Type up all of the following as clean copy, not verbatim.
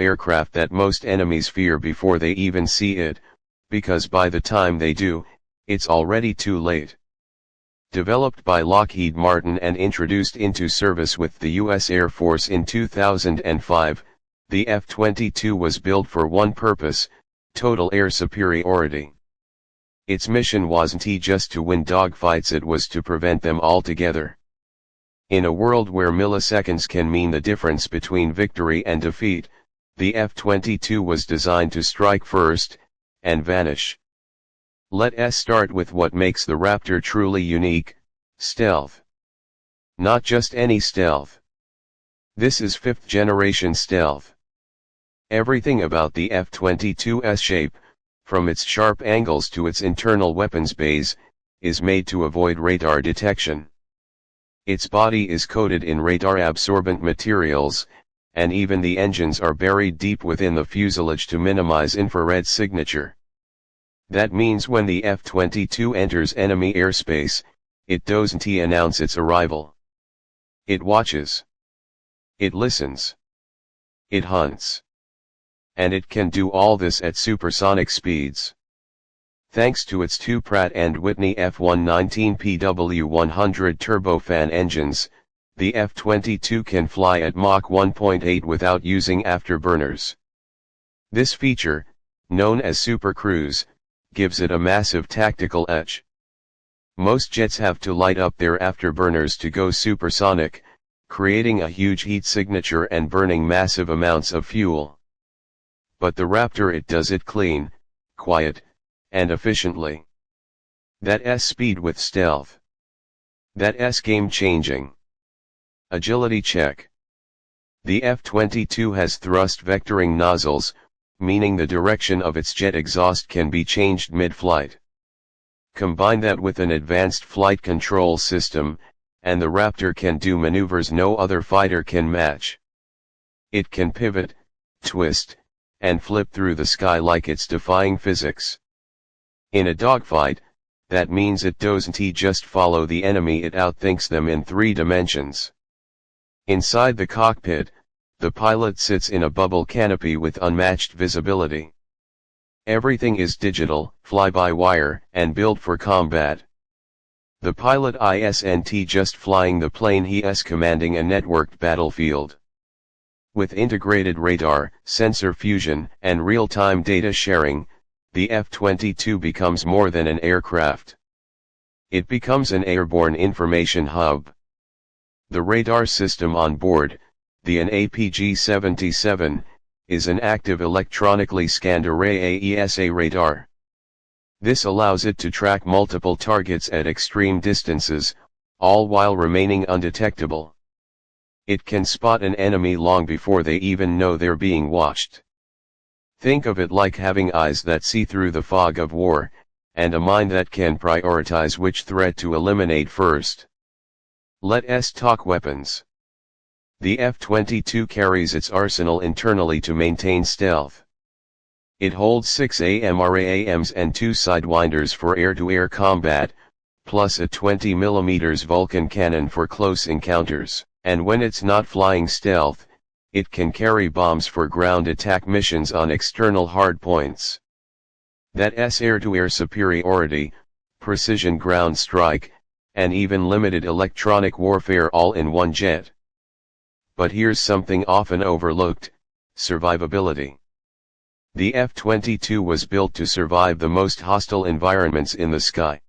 aircraft that most enemies fear before they even see it, because by the time they do, it's already too late. Developed by Lockheed Martin and introduced into service with the U.S. Air Force in 2005, the F-22 was built for one purpose: total air superiority. Its mission wasn't just to win dogfights, it was to prevent them altogether. In a world where milliseconds can mean the difference between victory and defeat, the F-22 was designed to strike first, and vanish. Let's start with what makes the Raptor truly unique: stealth. Not just any stealth. This is 5th generation stealth. Everything about the F-22's shape, from its sharp angles to its internal weapons bays, is made to avoid radar detection. Its body is coated in radar-absorbent materials, and even the engines are buried deep within the fuselage to minimize infrared signature. That means when the F-22 enters enemy airspace, it doesn't announce its arrival. It watches. It listens. It hunts. And it can do all this at supersonic speeds. Thanks to its two Pratt & Whitney F119PW100 turbofan engines, the F-22 can fly at Mach 1.8 without using afterburners. This feature, known as Super Cruise, gives it a massive tactical edge. Most jets have to light up their afterburners to go supersonic, creating a huge heat signature and burning massive amounts of fuel. But the Raptor, it does it clean, quiet, and efficiently. That's speed with stealth. That's game-changing. Agility check. The F-22 has thrust vectoring nozzles, meaning the direction of its jet exhaust can be changed mid-flight. Combine that with an advanced flight control system, and the Raptor can do maneuvers no other fighter can match. It can pivot, twist, and flip through the sky like it's defying physics. In a dogfight, that means it doesn't just follow the enemy, it outthinks them in 3 dimensions. Inside the cockpit, the pilot sits in a bubble canopy with unmatched visibility. Everything is digital, fly-by-wire, and built for combat. The pilot isn't just flying the plane, he is commanding a networked battlefield. With integrated radar, sensor fusion, and real-time data sharing, the F-22 becomes more than an aircraft. It becomes an airborne information hub. The radar system on board, the APG-77, is an active electronically scanned array AESA radar. This allows it to track multiple targets at extreme distances, all while remaining undetectable. It can spot an enemy long before they even know they're being watched. Think of it like having eyes that see through the fog of war, and a mind that can prioritize which threat to eliminate first. Let's talk weapons. The F-22 carries its arsenal internally to maintain stealth. It holds 6 AMRAAMs and 2 Sidewinders for air-to-air combat, plus a 20mm Vulcan cannon for close encounters, and when it's not flying stealth, it can carry bombs for ground attack missions on external hardpoints. That's air-to-air superiority, precision ground strike, and even limited electronic warfare all in one jet. But here's something often overlooked: survivability. The F-22 was built to survive the most hostile environments in the sky.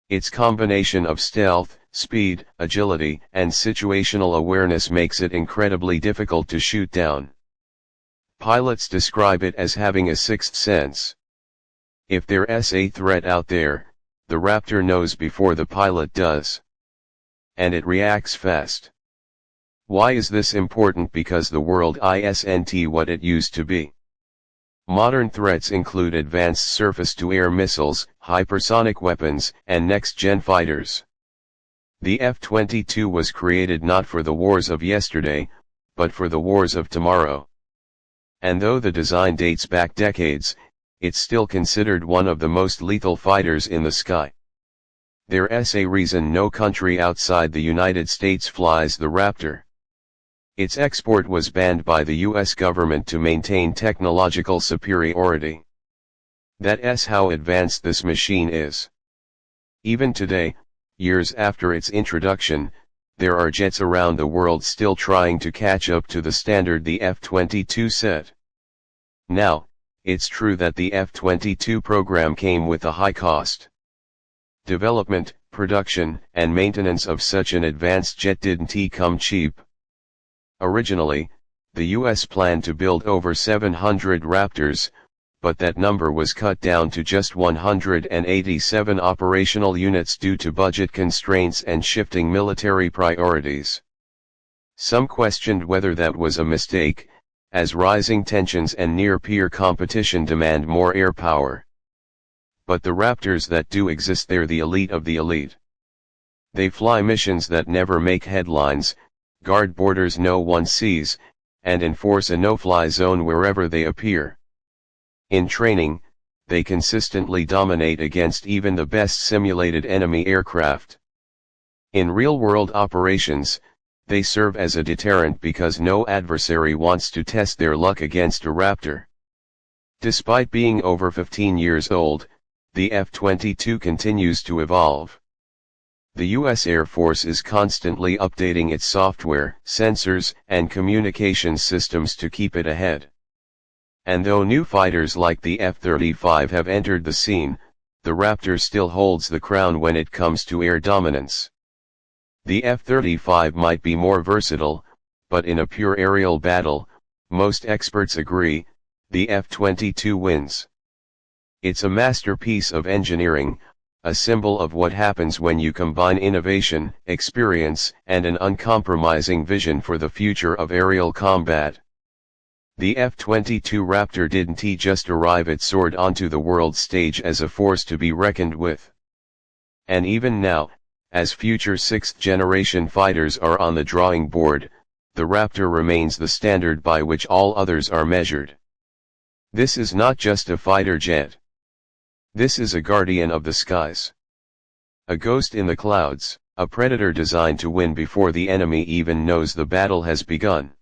Its combination of stealth, speed, agility, and situational awareness makes it incredibly difficult to shoot down. Pilots describe it as having a sixth sense. If there's a threat out there, the Raptor knows before the pilot does. And it reacts fast. Why is this important? Because the world isn't what it used to be. Modern threats include advanced surface-to-air missiles, hypersonic weapons, and next-gen fighters. The F-22 was created not for the wars of yesterday, but for the wars of tomorrow. And though the design dates back decades, it's still considered one of the most lethal fighters in the sky. There's a reason no country outside the United States flies the Raptor. Its export was banned by the US government to maintain technological superiority. That's how advanced this machine is. Even today, years after its introduction, there are jets around the world still trying to catch up to the standard the F-22 set. Now, it's true that the F-22 program came with a high cost. Development, production, and maintenance of such an advanced jet didn't come cheap. Originally, the US planned to build over 700 Raptors, but that number was cut down to just 187 operational units due to budget constraints and shifting military priorities. Some questioned whether that was a mistake, as rising tensions and near-peer competition demand more air power. But the Raptors that do exist, they're the elite of the elite. They fly missions that never make headlines, guard borders no one sees, and enforce a no-fly zone wherever they appear. In training, they consistently dominate against even the best simulated enemy aircraft. In real-world operations, they serve as a deterrent because no adversary wants to test their luck against a Raptor. Despite being over 15 years old, the F-22 continues to evolve. The U.S. Air Force is constantly updating its software, sensors, and communications systems to keep it ahead. And though new fighters like the F-35 have entered the scene, the Raptor still holds the crown when it comes to air dominance. The F-35 might be more versatile, but in a pure aerial battle, most experts agree, the F-22 wins. It's a masterpiece of engineering, a symbol of what happens when you combine innovation, experience, and an uncompromising vision for the future of aerial combat. The F-22 Raptor didn't just arrive, it soared onto the world stage as a force to be reckoned with. And even now, as future sixth-generation fighters are on the drawing board, the Raptor remains the standard by which all others are measured. This is not just a fighter jet. This is a guardian of the skies. A ghost in the clouds, a predator designed to win before the enemy even knows the battle has begun.